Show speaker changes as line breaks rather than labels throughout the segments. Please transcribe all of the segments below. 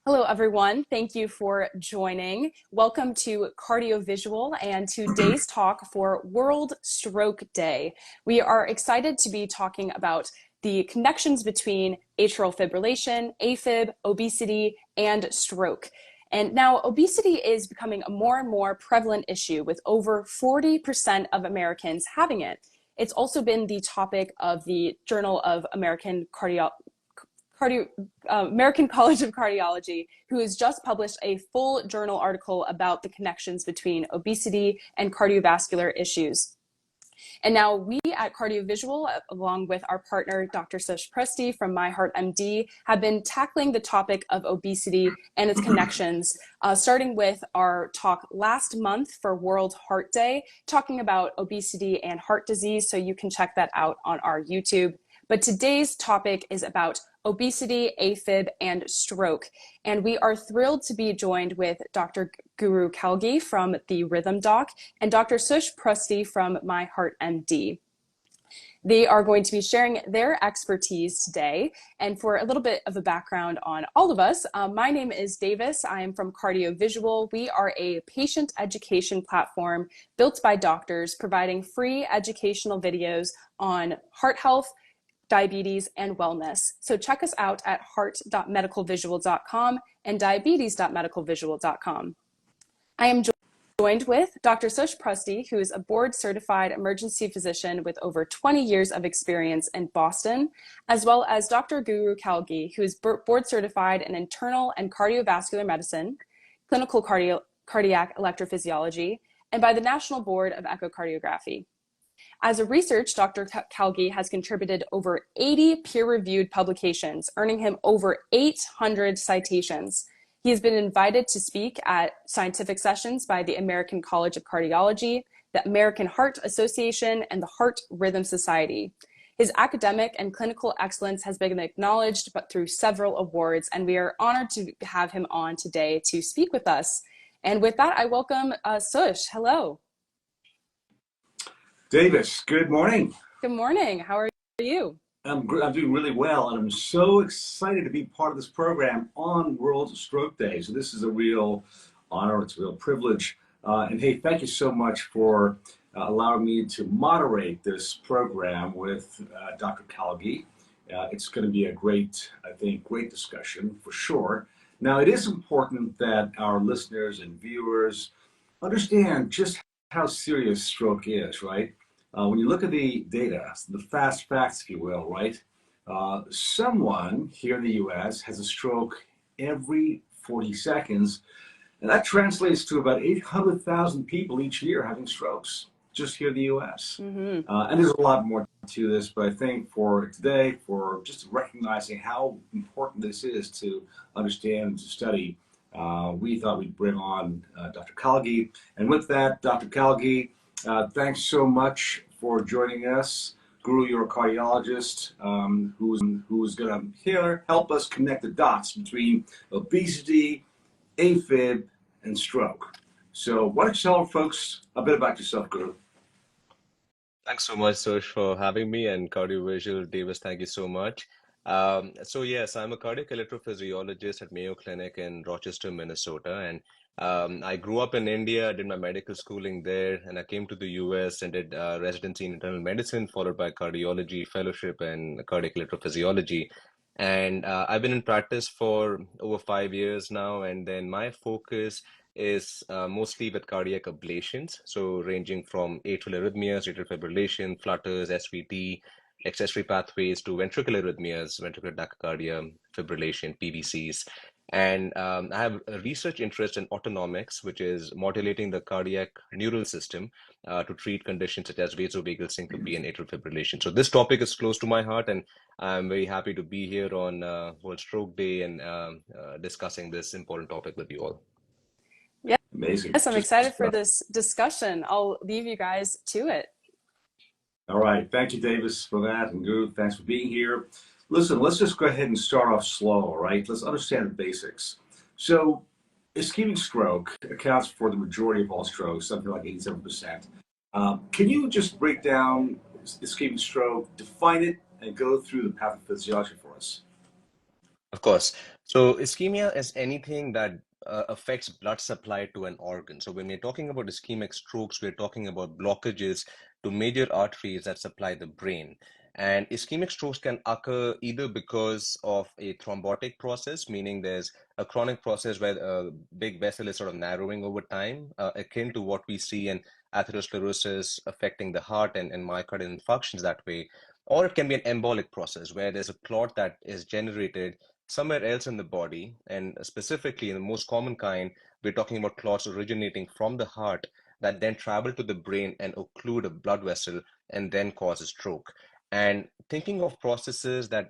Hello, everyone. Thank you for joining. Welcome to Cardiovisual and today's talk for World Stroke Day. We are excited to be talking about the connections between atrial fibrillation, AFib, obesity, and stroke. And now obesity is becoming a more and more prevalent issue with over 40% of Americans having it. It's also been the topic of the Journal of American American College of Cardiology, who has just published a full journal article about the connections between obesity and cardiovascular issues. And now we at Cardiovisual, along with our partner, Dr. Sush Prusty from My Heart MD, have been tackling the topic of obesity and its connections, starting with our talk last month for World Heart Day, talking about obesity and heart disease, so you can check that out on our YouTube. But today's topic is about obesity, AFib, and stroke. And we are thrilled to be joined with Dr. Guru Kowlgi from the Rhythm Doc and Dr. Sush Prusty from My Heart MD. They are going to be sharing their expertise today. And for a little bit of a background on all of us, my name is Davis. I am from Cardiovisual. We are a patient education platform built by doctors, providing free educational videos on heart health, diabetes, and wellness. So check us out at heart.medicalvisual.com and diabetes.medicalvisual.com. I am joined with Dr. Sush Prusty, who is a board-certified emergency physician with over 20 years of experience in Boston, as well as Dr. Guru Kowlgi, who is board-certified in internal and cardiovascular medicine, clinical cardiac electrophysiology, and by the National Board of Echocardiography. As a research, Dr. Kowlgi has contributed over 80 peer-reviewed publications, earning him over 800 citations. He has been invited to speak at scientific sessions by the American College of Cardiology, the American Heart Association, and the Heart Rhythm Society. His academic and clinical excellence has been acknowledged through several awards, and we are honored to have him on today to speak with us. And with that, I welcome Sush. Hello.
Davis, good morning.
Good morning. How are you?
I'm doing really well, and I'm so excited to be part of this program on World Stroke Day. So this is a real honor, it's a real privilege. And hey, thank you so much for allowing me to moderate this program with Dr. Kowlgi. It's going to be a great, I think, great discussion for sure. Now, it is important that our listeners and viewers understand just how serious stroke is, right? When you look at the data, the fast facts, if you will, right? Someone here in the US has a stroke every 40 seconds, and that translates to about 800,000 people each year having strokes, just here in the US. And there's a lot more to this, but I think for today, for just recognizing how important this is to understand and to study, we thought we'd bring on Dr. Kowlgi. And with that, Dr. Kowlgi, thanks so much for joining us. Guru, you're a cardiologist who's going to help us connect the dots between obesity, AFib, and stroke. So why don't you tell our folks a bit about yourself, Guru?
Thanks so much, Sush, for having me, and Cardiovisual, Davis, thank you so much. So yes, I'm a cardiac electrophysiologist at Mayo Clinic in Rochester, Minnesota, and I grew up in India, did my medical schooling there, and I came to the US and did residency in internal medicine, followed by cardiology fellowship and cardiac electrophysiology. And I've been in practice for over 5 years now, and then my focus is mostly with cardiac ablations, so ranging from atrial arrhythmias, atrial fibrillation, flutters, SVT, accessory pathways to ventricular arrhythmias, ventricular tachycardia, fibrillation, PVCs. And I have a research interest in autonomics, which is modulating the cardiac neural system to treat conditions such as vasovagal syncope and atrial fibrillation. So this topic is close to my heart, and I'm very happy to be here on World Stroke Day and discussing this important topic with you all.
Yeah.
Amazing.
Yes, I'm excited for this discussion. I'll leave you guys to it.
All right. Thank you, Davis, for that. And Guru, thanks for being here. Listen, let's just go ahead and start off slow, all right? Let's understand the basics. So ischemic stroke accounts for the majority of all strokes, something like 87%. Can you just break down ischemic stroke, define it, and go through the pathophysiology for us?
Of course. So ischemia is anything that affects blood supply to an organ. So when we're talking about ischemic strokes, we're talking about blockages to major arteries that supply the brain. And ischemic strokes can occur either because of a thrombotic process, meaning there's a chronic process where a big vessel is sort of narrowing over time, akin to what we see in atherosclerosis affecting the heart and myocardial infarctions that way. Or it can be an embolic process where there's a clot that is generated somewhere else in the body, and specifically in the most common kind, we're talking about clots originating from the heart that then travel to the brain and occlude a blood vessel and then cause a stroke. And thinking of processes that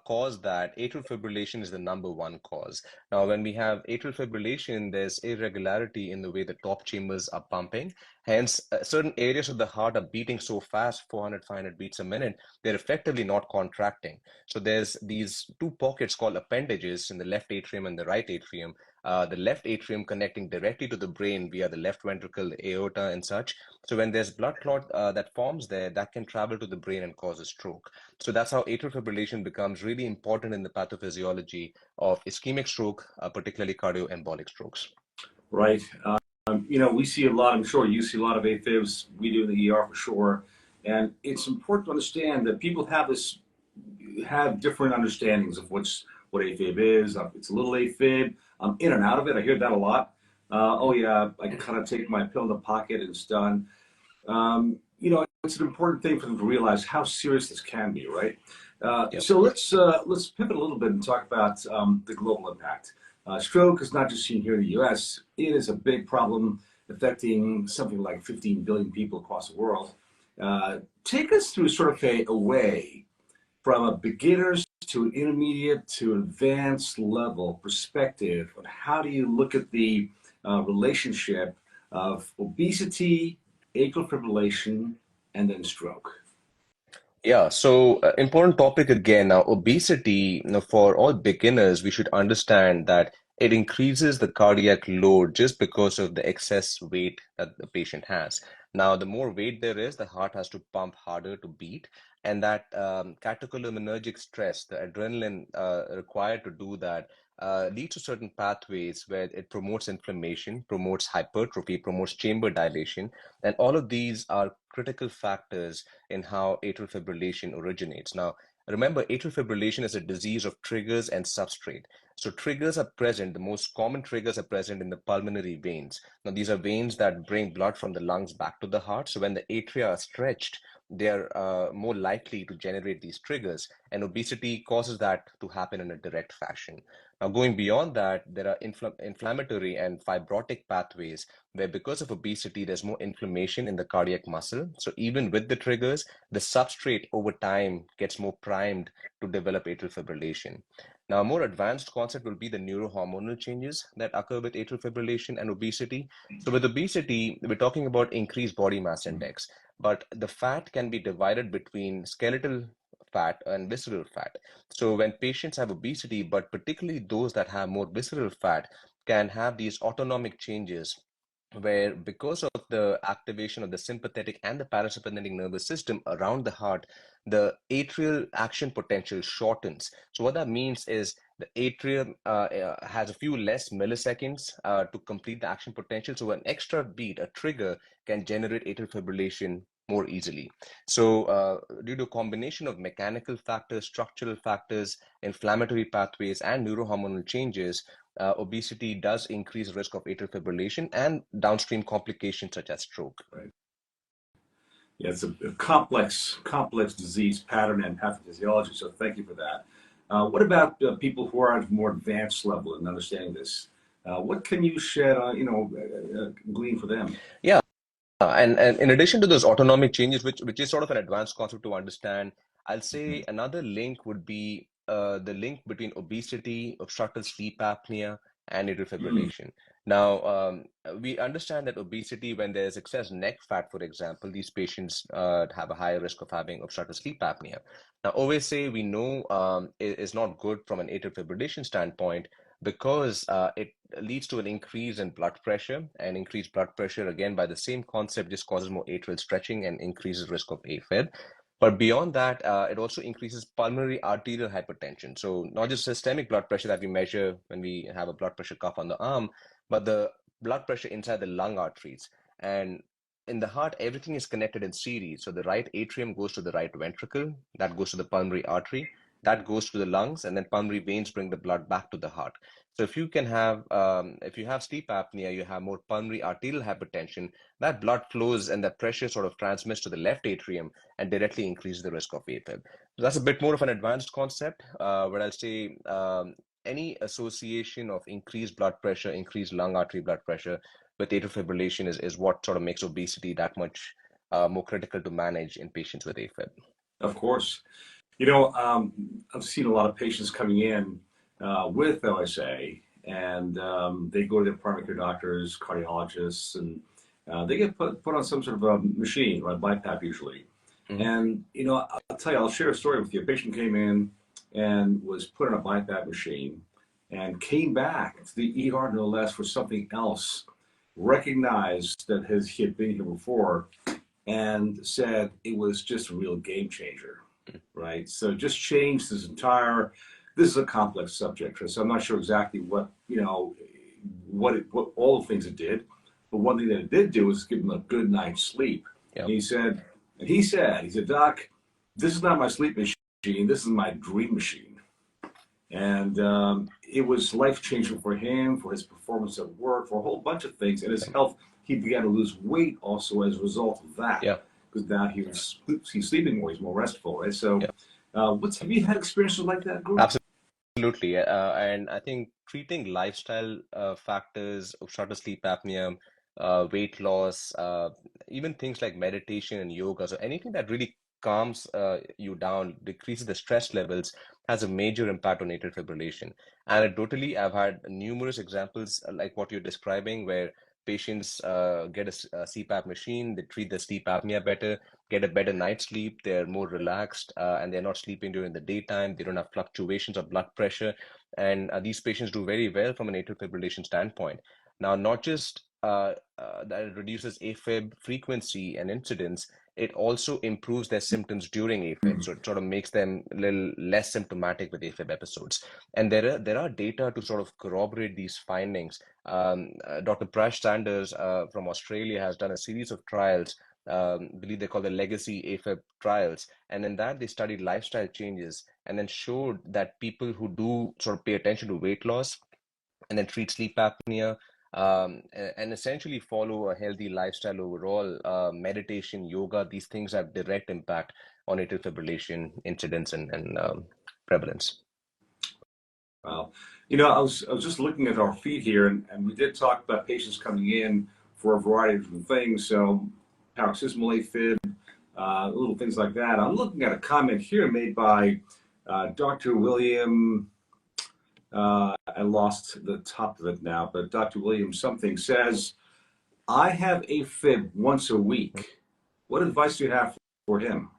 cause that, atrial fibrillation is the number one cause. Now, when we have atrial fibrillation, there's irregularity in the way the top chambers are pumping. Hence, certain areas of the heart are beating so fast, 400, 500 beats a minute, they're effectively not contracting. So there's these two pockets called appendages in the left atrium and the right atrium. The left atrium connecting directly to the brain via the left ventricle, the aorta, and such. So when there's blood clot that forms there, that can travel to the brain and cause a stroke. So that's how atrial fibrillation becomes really important in the pathophysiology of ischemic stroke, particularly cardioembolic strokes.
Right. We see a lot, I'm sure you see a lot of AFibs, we do in the ER for sure. And it's important to understand that people have different understandings of what AFib is. It's a little AFib. I'm in and out of it. I hear that a lot. Oh yeah, I kind of take my pill in the pocket and it's done. It's an important thing for them to realize how serious this can be, right?
Yep.
So let's pivot a little bit and talk about the global impact. Stroke is not just seen here in the U.S. It is a big problem affecting something like 15 billion people across the world. Take us through sort of a way from a beginner's to an intermediate to advanced level perspective on how do you look at the relationship of obesity, atrial fibrillation, and then stroke.
Yeah, so important topic again. Now, obesity, for all beginners, we should understand that it increases the cardiac load just because of the excess weight that the patient has. Now, the more weight there is, the heart has to pump harder to beat, and that catecholaminergic stress, the adrenaline required to do that, leads to certain pathways where it promotes inflammation, promotes hypertrophy, promotes chamber dilation, and all of these are critical factors in how atrial fibrillation originates. Now, remember, atrial fibrillation is a disease of triggers and substrate. So triggers are present, the most common triggers are present in the pulmonary veins. Now, these are veins that bring blood from the lungs back to the heart. So when the atria are stretched, they are more likely to generate these triggers, and obesity causes that to happen in a direct fashion. Now, going beyond that, there are inflammatory and fibrotic pathways where, because of obesity, there's more inflammation in the cardiac muscle. So even with the triggers, the substrate over time gets more primed to develop atrial fibrillation. Now, a more advanced concept will be the neurohormonal changes that occur with atrial fibrillation and obesity. So with obesity, we're talking about increased body mass index, but the fat can be divided between skeletal fat and visceral fat. So when patients have obesity, but particularly those that have more visceral fat, can have these autonomic changes where, because of the activation of the sympathetic and the parasympathetic nervous system around the heart, the atrial action potential shortens. So what that means is the atrium has a few less milliseconds to complete the action potential. So an extra beat, a trigger, can generate atrial fibrillation more easily. So due to a combination of mechanical factors, structural factors, inflammatory pathways, and neurohormonal changes, obesity does increase risk of atrial fibrillation and downstream complications such as stroke.
Right. Yeah, it's a complex disease pattern and pathophysiology. So thank you for that. What about people who are at a more advanced level in understanding this? What can you shed, glean for them?
Yeah, and in addition to those autonomic changes, which is sort of an advanced concept to understand, I'll say another link would be the link between obesity, obstructive sleep apnea, and atrial fibrillation. Now, we understand that obesity, when there's excess neck fat, for example, these patients have a higher risk of having obstructive sleep apnea. Now, OSA, we know, is not good from an atrial fibrillation standpoint because it leads to an increase in blood pressure, and increased blood pressure, again, by the same concept, just causes more atrial stretching and increases risk of AFib. But beyond that, it also increases pulmonary arterial hypertension. So not just systemic blood pressure that we measure when we have a blood pressure cuff on the arm, but the blood pressure inside the lung arteries. And in the heart, everything is connected in series. So the right atrium goes to the right ventricle, that goes to the pulmonary artery, that goes to the lungs, and then pulmonary veins bring the blood back to the heart. So if you have sleep apnea, you have more pulmonary arterial hypertension, that blood flows and the pressure sort of transmits to the left atrium and directly increases the risk of AFib. So that's a bit more of an advanced concept, but I'll say any association of increased blood pressure, increased lung artery blood pressure with atrial fibrillation is what sort of makes obesity that much more critical to manage in patients with AFib.
Of course. I've seen a lot of patients coming in with OSA, and they go to their primary care doctors, cardiologists, and they get put on some sort of a machine, right, BiPAP usually. Mm-hmm. And, I'll tell you, I'll share a story with you. A patient came in and was put on a BiPAP machine and came back to the ER, no less, for something else, recognized that he had been here before, and said it was just a real game changer. Right, so just changed this entire. This is a complex subject, Chris. I'm not sure exactly what all the things it did, but one thing that it did do was give him a good night's sleep. Yep. And he said, Doc, this is not my sleep machine. This is my dream machine. And it was life changing for him, for his performance at work, for a whole bunch of things, and his health. He began to lose weight also as a result of that. Yeah. Because now he's sleeping more, he's more restful, right? So, have you had experiences like that, Guru?
Absolutely, and I think treating lifestyle factors, obstructive sleep apnea, weight loss, even things like meditation and yoga, so anything that really calms you down, decreases the stress levels, has a major impact on atrial fibrillation. Anecdotally, I've had numerous examples like what you're describing, where patients get a CPAP machine, they treat their sleep apnea better, get a better night's sleep, they're more relaxed, and they're not sleeping during the daytime, they don't have fluctuations of blood pressure, and these patients do very well from an atrial fibrillation standpoint. Now, not just that it reduces AFib frequency and incidence, it also improves their symptoms during AFib. So it sort of makes them a little less symptomatic with AFib episodes. And there are data to sort of corroborate these findings. Dr. Prash Sanders from Australia has done a series of trials. I believe they call the legacy AFib trials. And in that, they studied lifestyle changes and then showed that people who do sort of pay attention to weight loss and then treat sleep apnea, and essentially follow a healthy lifestyle overall, meditation, yoga, these things have direct impact on atrial fibrillation incidence and prevalence.
Wow. I was just looking at our feed here, and we did talk about patients coming in for a variety of different things. So paroxysmal AFib, little things like that. I'm looking at a comment here made by Dr. William. I lost the top of it now, but Dr. William something says, I have AFib once a week. What advice do you have for him?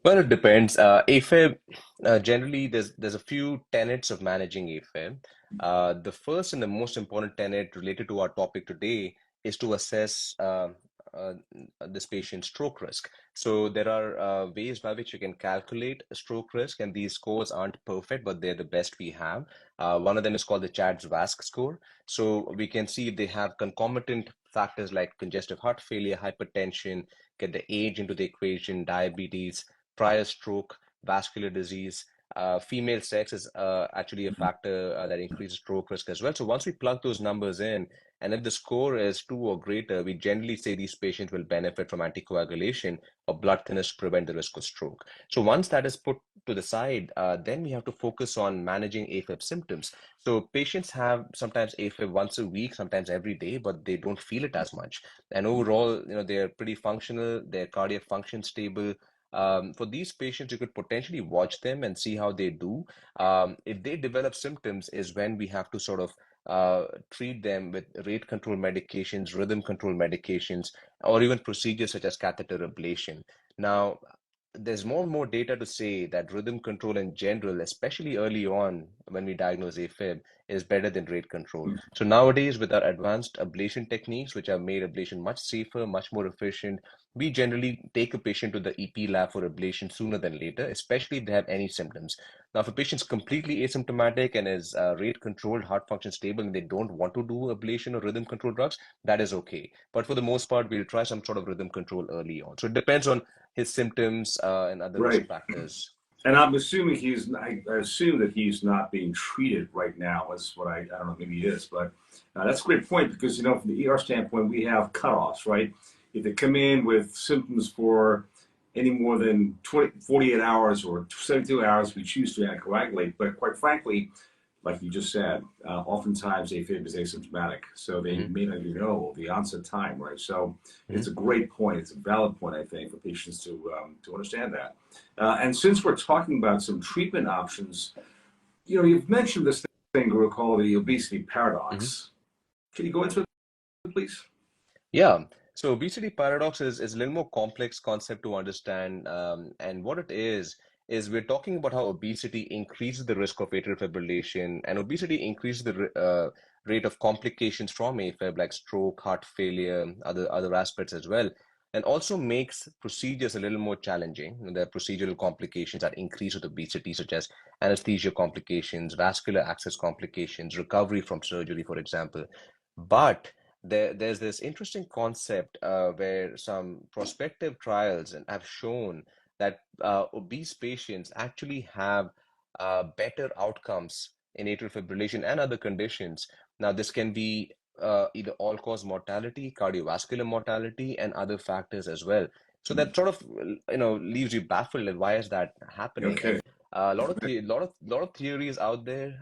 Well, it depends. AFib, generally, there's a few tenets of managing AFib. The first and the most important tenet related to our topic today is to assess this patient's stroke risk. So there are ways by which you can calculate stroke risk, and these scores aren't perfect, but they're the best we have. One of them is called the CHADSVASC score. So we can see if they have concomitant factors like congestive heart failure, hypertension, get the age into the equation, diabetes, prior stroke, vascular disease. Female sex is actually a factor that increases stroke risk as well. So once we plug those numbers in, and if the score is 2 or greater, we generally say these patients will benefit from anticoagulation or blood thinners to prevent the risk of stroke. So once that is put to the side, then we have to focus on managing AFib symptoms. So patients have sometimes AFib once a week, sometimes every day, but they don't feel it as much. And overall, they're pretty functional, their cardiac function stable. For these patients, you could potentially watch them and see how they do. If they develop symptoms is when we have to sort of treat them with rate control medications, rhythm control medications, or even procedures such as catheter ablation. Now, there's more and more data to say that rhythm control in general, especially early on when we diagnose AFib, is better than rate control. So nowadays, with our advanced ablation techniques, which have made ablation much safer, much more efficient, we generally take a patient to the EP lab for ablation sooner than later, especially if they have any symptoms. Now, if a patient's completely asymptomatic and is rate controlled, heart function stable, and they don't want to do ablation or rhythm control drugs, that is okay. But for the most part, we'll try some sort of rhythm control early on. So it depends on his symptoms and other risk
Right.
factors.
And I'm assuming I assume that he's not being treated right now. That's what I don't know, maybe he is, but that's a great point because, from the ER standpoint, we have cutoffs, right? If they come in with symptoms for any more than 48 hours or 72 hours, we choose to anticoagulate. But quite frankly, like you just said, oftentimes AFib is asymptomatic, so they may not even know the onset time, right? So it's a great point. It's a valid point, I think, for patients to understand that. And since we're talking about some treatment options, you've mentioned this thing, Guru, called the obesity paradox. Can you go into it, please?
Yeah. So obesity paradox is a little more complex concept to understand. And what it is we're talking about how obesity increases the risk of atrial fibrillation, and obesity increases the rate of complications from AFib, like stroke, heart failure, other aspects as well, and also makes procedures a little more challenging. There are procedural complications that increase with obesity, such as anesthesia complications, vascular access complications, recovery from surgery, for example. But there's this interesting concept where some prospective trials have shown that obese patients actually have better outcomes in atrial fibrillation and other conditions. Now, this can be either all-cause mortality, cardiovascular mortality, and other factors as well. So that sort of leaves you baffled. And why is that happening?
Okay.
And a lot of theories out there.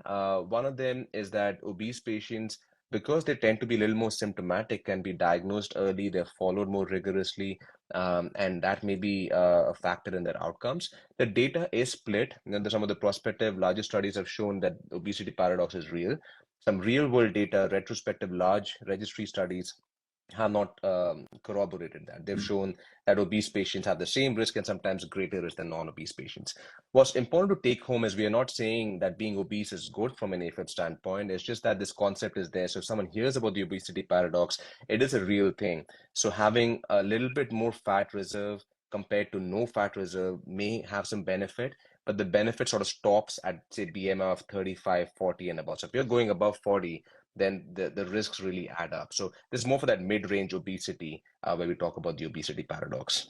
One of them is that obese patients, because they tend to be a little more symptomatic, can be diagnosed early, they're followed more rigorously, and that may be a factor in their outcomes. The data is split. Some of the prospective larger studies have shown that obesity paradox is real. Some real world data, retrospective large registry studies, have not corroborated that. They've shown that obese patients have the same risk and sometimes greater risk than non-obese patients. What's important to take home is we are not saying that being obese is good from an AFib standpoint. It's just that this concept is there. So if someone hears about the obesity paradox, it is a real thing. So having a little bit more fat reserve compared to no fat reserve may have some benefit, but the benefit sort of stops at, say, BMI of 35, 40 and above. So if you're going above 40, then the risks really add up. So this is more for that mid-range obesity where we talk about the obesity paradox.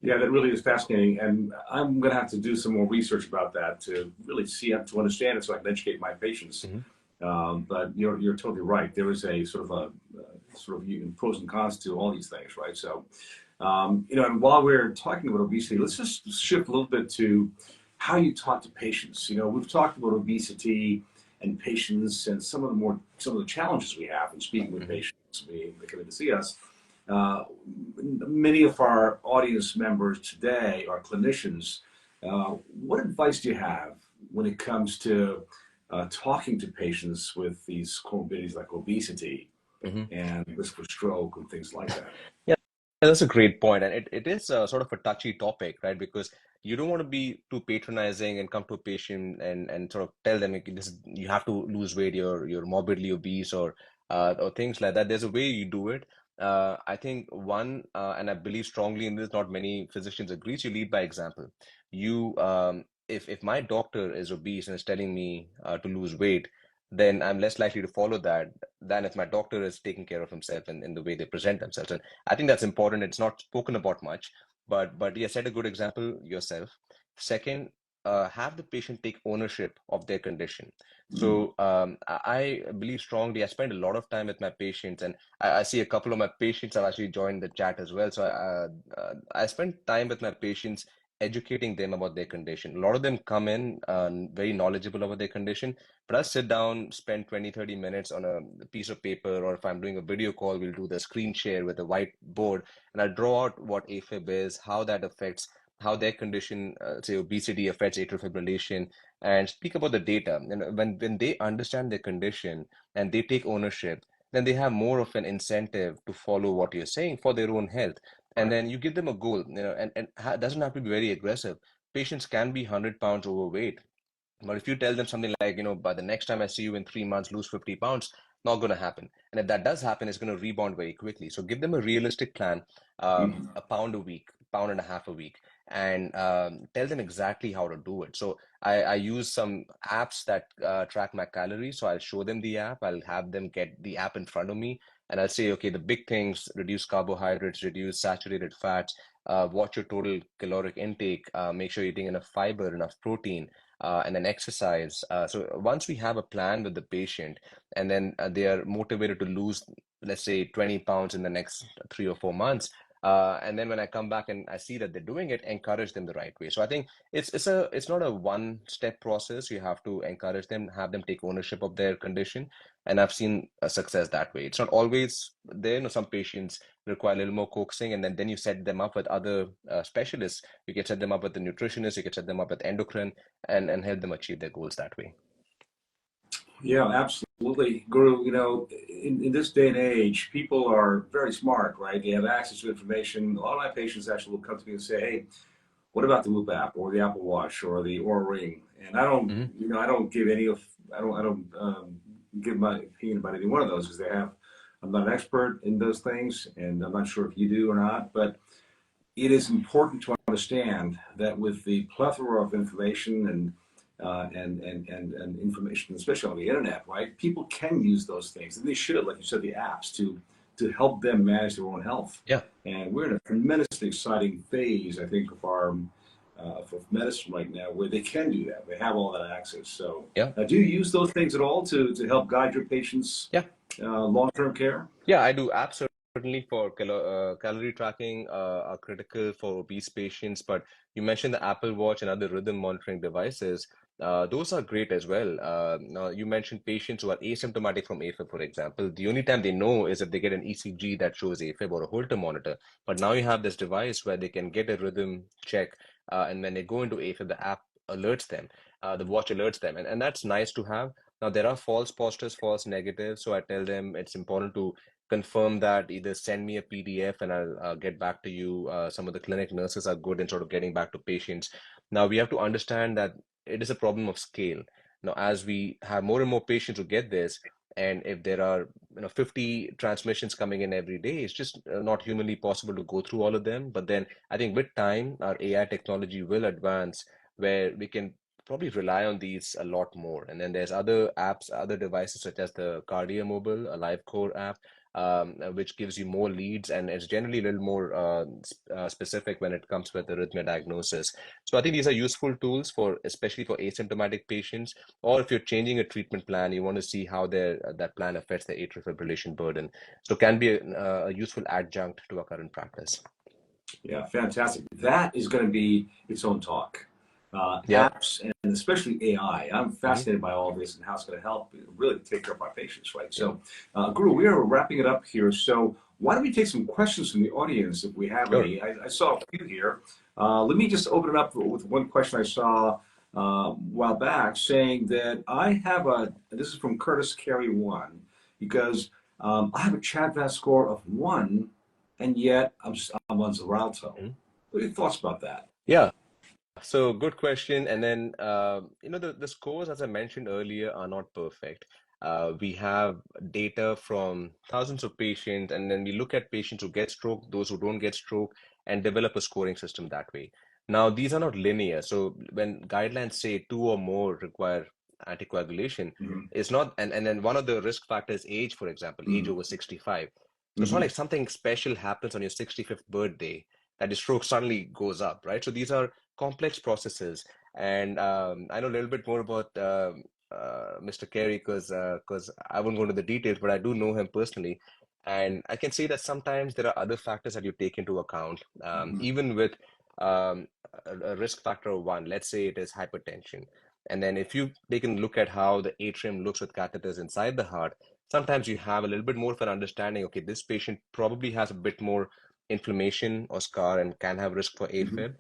Yeah, that really is fascinating, and I'm going to have to do some more research about that to really to understand it, so I can educate my patients. But you're totally right. There is a sort of pros and cons to all these things, right? So, and while we're talking about obesity, let's just shift a little bit to how you talk to patients. We've talked about obesity and patients and some of the challenges we have in speaking with patients when they come in to see us. Many of our audience members today are clinicians. What advice do you have when it comes to talking to patients with these comorbidities like obesity and risk for stroke and things like that?
Yeah, that's a great point. And it is sort of a touchy topic, right? Because you don't want to be too patronizing and come to a patient and sort of tell them you have to lose weight, you're morbidly obese or things like that. There's a way you do it. I think one, and I believe strongly in this, not many physicians agree, so you lead by example. If my doctor is obese and is telling me to lose weight, then I'm less likely to follow that than if my doctor is taking care of himself in the way they present themselves. And I think that's important. It's not spoken about much, but yeah, set a good example yourself. Second, have the patient take ownership of their condition. So I believe strongly, I spend a lot of time with my patients, and I see a couple of my patients have actually joined the chat as well. So I spend time with my patients educating them about their condition. A lot of them come in very knowledgeable about their condition, but I'll sit down, spend 20, 30 minutes on a piece of paper, or if I'm doing a video call, we'll do the screen share with a whiteboard, and I'll draw out what AFib is, how that affects, how their condition, say obesity affects atrial fibrillation, and speak about the data. And when they understand their condition and they take ownership, then they have more of an incentive to follow what you're saying for their own health. And then you give them a goal, and it doesn't have to be very aggressive. Patients can be 100 pounds overweight, but if you tell them something like, by the next time I see you in 3 months, lose 50 pounds, not going to happen. And if that does happen, it's going to rebound very quickly. So give them a realistic plan, a pound a week, pound and a half a week, and tell them exactly how to do it. So I use some apps that track my calories. So I'll show them the app. I'll have them get the app in front of me. And I'll say, okay, the big things: reduce carbohydrates, reduce saturated fats, watch your total caloric intake, make sure you're eating enough fiber, enough protein, and then exercise. So once we have a plan with the patient, and then they are motivated to lose, let's say, 20 pounds in the next 3 or 4 months, and then when I come back and I see that they're doing it, encourage them the right way. So I think it's not a one-step process. You have to encourage them, have them take ownership of their condition, and I've seen a success that way. It's not always there. Some patients require a little more coaxing, and then you set them up with other specialists. You can set them up with the nutritionist, you can set them up with endocrine, and help them achieve their goals that way.
Yeah, absolutely. Guru, in this day and age, people are very smart, right? They have access to information. A lot of my patients actually will come to me and say, hey, what about the Whoop app or the Apple Watch or the Oura Ring? And I don't give my opinion about any one of those because I'm not an expert in those things, and I'm not sure if you do or not, but it is important to understand that with the plethora of information and information, especially on the internet, right? People can use those things, and they should, like you said, the apps to help them manage their own health.
Yeah.
And we're in a tremendously exciting phase, I think, of our of medicine right now, where they can do that. They have all that access. So,
yeah.
Do you use those things at all to help guide your patients' long-term care?
Yeah, I do. Absolutely. Certainly for calorie tracking are critical for obese patients, but you mentioned the Apple Watch and other rhythm monitoring devices. Those are great as well. Now, you mentioned patients who are asymptomatic from AFib, for example. The only time they know is if they get an ECG that shows AFib or a Holter monitor. But now you have this device where they can get a rhythm check, and when they go into AFib, the app alerts them, the watch alerts them, and that's nice to have. Now, there are false positives, false negatives, so I tell them it's important to confirm that. Either send me a PDF and I'll get back to you. Some of the clinic nurses are good in sort of getting back to patients. Now, we have to understand that it is a problem of scale. Now, as we have more and more patients who get this, and if there are 50 transmissions coming in every day, it's just not humanly possible to go through all of them. But then I think with time, our AI technology will advance where we can probably rely on these a lot more. And then there's other apps, other devices such as the Cardia Mobile, a live core app, which gives you more leads, and it's generally a little more specific when it comes with arrhythmia diagnosis. So I think these are useful tools especially for asymptomatic patients, or if you're changing a treatment plan, you want to see how that plan affects the atrial fibrillation burden. So can be a useful adjunct to our current practice.
Yeah, fantastic. That is going to be its own talk. Apps and especially AI. I'm fascinated by all this and how it's going to help really take care of our patients, right? So, Guru, we are wrapping it up here. So why don't we take some questions from the audience if we have any? I saw a few here. Let me just open it up with one question I saw a while back saying that I have this is from Curtis Carey 1, because I have a CHADSVASC score of 1, and yet I'm on Xarelto. What are your thoughts about that?
Yeah. So good question. And then, the scores, as I mentioned earlier, are not perfect. We have data from thousands of patients, and then we look at patients who get stroke, those who don't get stroke, and develop a scoring system that way. Now, these are not linear. So when guidelines say 2 or more require anticoagulation, it's not, and then one of the risk factors, age, for example, age over 65. So it's not like something special happens on your 65th birthday that your stroke suddenly goes up, right? So these are complex processes, and I know a little bit more about Mr. Carey because I won't go into the details, but I do know him personally, and I can say that sometimes there are other factors that you take into account, even with a risk factor of 1. Let's say it is hypertension, and then if you take a look at how the atrium looks with catheters inside the heart, sometimes you have a little bit more of an understanding. Okay, this patient probably has a bit more inflammation or scar and can have risk for AFib.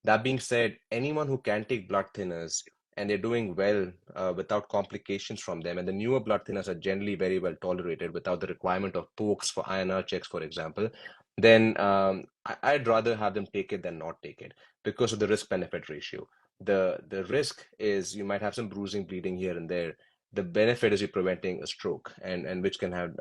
That being said, anyone who can take blood thinners and they're doing well without complications from them, and the newer blood thinners are generally very well tolerated without the requirement of pokes for INR checks, for example, then I'd rather have them take it than not take it because of the risk-benefit ratio. The risk is you might have some bruising, bleeding here and there. The benefit is you're preventing a stroke, and which can have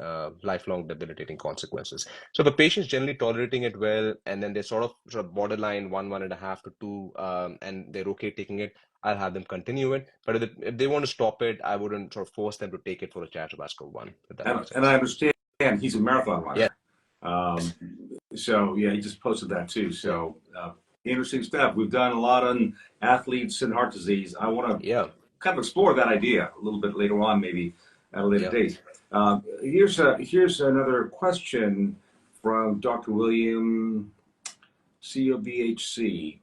lifelong debilitating consequences. So the patient's generally tolerating it well, and then they're sort of borderline 1.5 to 2, and they're okay taking it. I'll have them continue it. But if they want to stop it, I wouldn't sort of force them to take it for a CHADSVASC 1, if that makes
And I
sense.
understand he's a marathon
Yeah,
runner. So yeah, he just posted that too.
yeah,
So interesting stuff. We've done a lot on athletes and heart disease. I want to
yeah,
kind of explore that idea a little bit later on, maybe at a later
yeah.
date. Here's another question from Dr. William COBHC,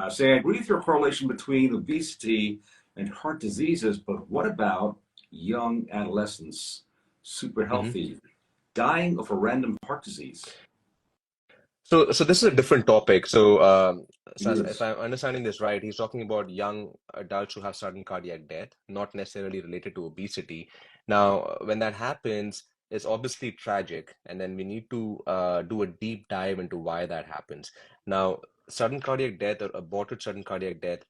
saying, I agree with your correlation between obesity and heart diseases, but what about young adolescents, super
Mhm.
healthy, dying of a random heart disease?
So this is a different topic. So
It
if
is.
I'm understanding this right, he's talking about young adults who have sudden cardiac death, not necessarily related to obesity. Now, when that happens, it's obviously tragic, and then we need to do a deep dive into why that happens. Now, sudden cardiac death or aborted sudden cardiac death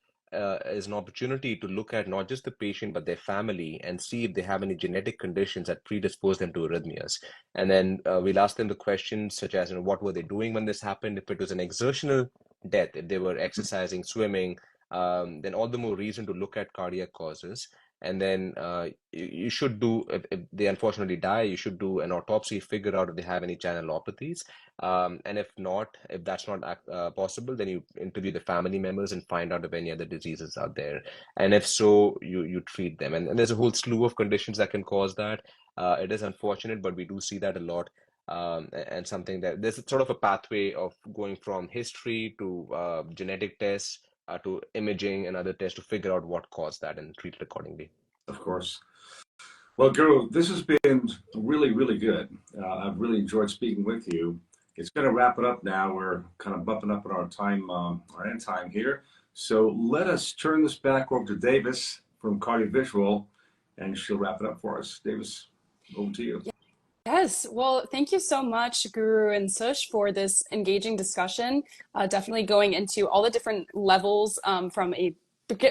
is an opportunity to look at not just the patient but their family and see if they have any genetic conditions that predispose them to arrhythmias. And then we'll ask them the questions such as, what were they doing when this happened? If it was an exertional death, if they were exercising, swimming, then all the more reason to look at cardiac causes. And then you should do, if they unfortunately die, you should do an autopsy, figure out if they have any channelopathies. And if not, if that's not possible, then you interview the family members and find out if any other diseases are there. And if so, you treat them. And there's a whole slew of conditions that can cause that. It is unfortunate, but we do see that a lot. And something that there's sort of a pathway of going from history to genetic tests to imaging and other tests to figure out what caused that and treat it accordingly.
Of course. Well, Guru, this has been really, really good. I've really enjoyed speaking with you. It's going to wrap it up now. We're kind of bumping up on our time, our end time here. So let us turn this back over to Davis from Cardiovisual, and she'll wrap it up for us. Davis, over to you.
Yes, well, thank you so much, Guru and Sush, for this engaging discussion. Definitely going into all the different levels from a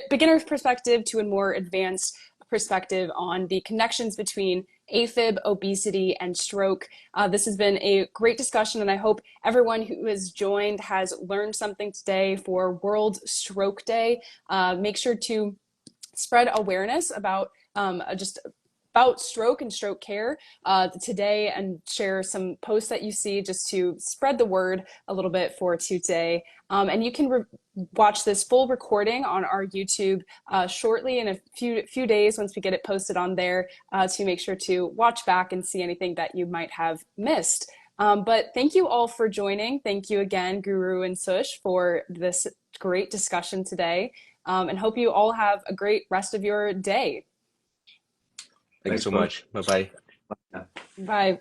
beginner's perspective to a more advanced perspective on the connections between AFib, obesity, and stroke. This has been a great discussion, and I hope everyone who has joined has learned something today for World Stroke Day. Make sure to spread awareness about just about stroke and stroke care today, and share some posts that you see just to spread the word a little bit for today. And you can watch this full recording on our YouTube shortly in a few days once we get it posted on there to make sure to watch back and see anything that you might have missed. But thank you all for joining. Thank you again, Guru and Sush, for this great discussion today. And hope you all have a great rest of your day.
Thank you
Thanks,
so
folks.
much. Bye-bye.
Bye.